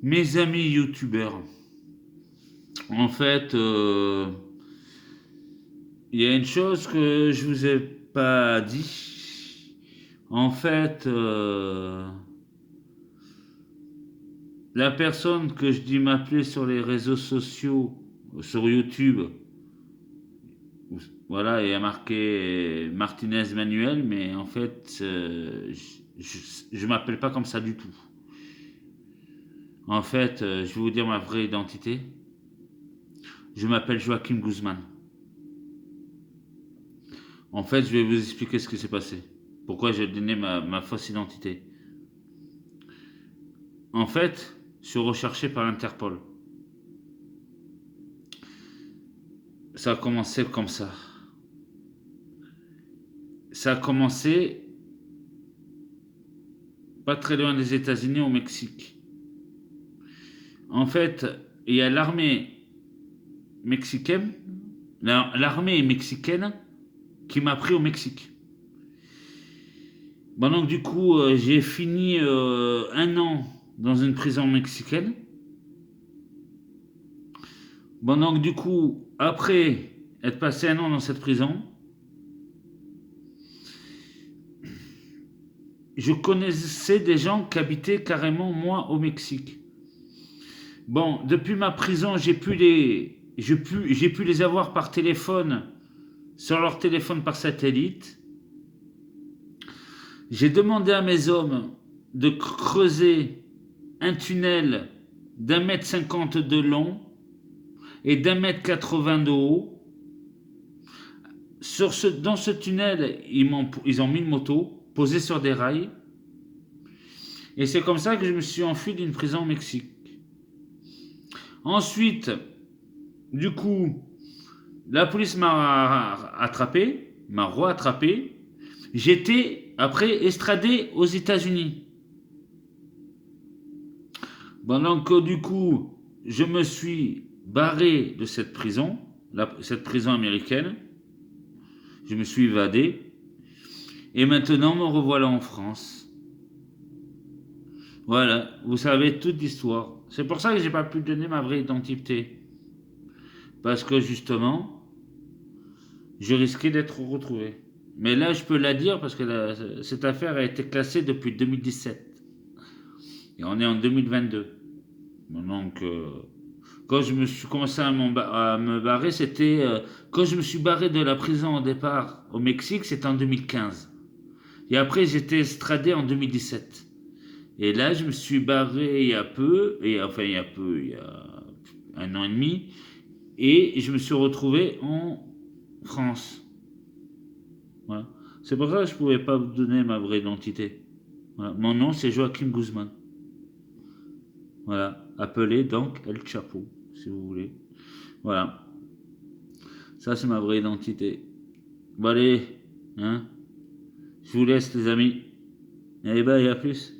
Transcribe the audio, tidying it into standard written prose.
Mes amis youtubeurs, en fait, il y a une chose que je vous ai pas dit. En fait, la personne que je dis m'appeler sur les réseaux sociaux, sur YouTube, voilà, il y a marqué Martinez Manuel, mais en fait, je m'appelle pas comme ça du tout. En fait, je vais vous dire ma vraie identité. Je m'appelle Joachim Guzman. En fait, je vais vous expliquer ce qui s'est passé. Pourquoi j'ai donné ma fausse identité. En fait, je suis recherché par l'Interpol. Ça a commencé comme ça. Ça a commencé pas très loin des États-Unis, au Mexique. En fait, il y a l'armée mexicaine, l'armée mexicaine qui m'a pris au Mexique. Bon, donc du coup, j'ai fini un an dans une prison mexicaine. Bon, donc du coup, après être passé un an dans cette prison, je connaissais des gens qui habitaient carrément moi au Mexique. Bon, depuis ma prison, j'ai pu les avoir par téléphone, sur leur téléphone par satellite. J'ai demandé à mes hommes de creuser un tunnel d'1,50 m de long et d'1,80 m de haut. Dans ce tunnel, ils ont mis une moto posée sur des rails. Et c'est comme ça que je me suis enfui d'une prison au Mexique. Ensuite, du coup, la police m'a attrapé, m'a re-attrapé. J'étais après extradé aux États-Unis. Bon, donc du coup, je me suis barré de cette prison, cette prison américaine. Je me suis évadé. Et maintenant, me revoilà en France. Voilà, vous savez toute l'histoire. C'est pour ça que j'ai pas pu donner ma vraie identité. Parce que justement, je risquais d'être retrouvé. Mais là, je peux la dire parce que cette affaire a été classée depuis 2017. Et on est en 2022. Donc, quand je me suis commencé à me barrer, c'était. Quand je me suis barré de la prison au départ au Mexique, c'était en 2015. Et après, j'étais extradé en 2017. Et là, je me suis barré il y a peu, il y a un an et demi, et je me suis retrouvé en France. Voilà. C'est pour ça que je ne pouvais pas vous donner ma vraie identité. Voilà. Mon nom, c'est Joachim Guzman. Voilà. Appelé donc El Chapo, si vous voulez. Voilà. Ça, c'est ma vraie identité. Bon, allez, hein. Je vous laisse, les amis. Allez, bye, à plus.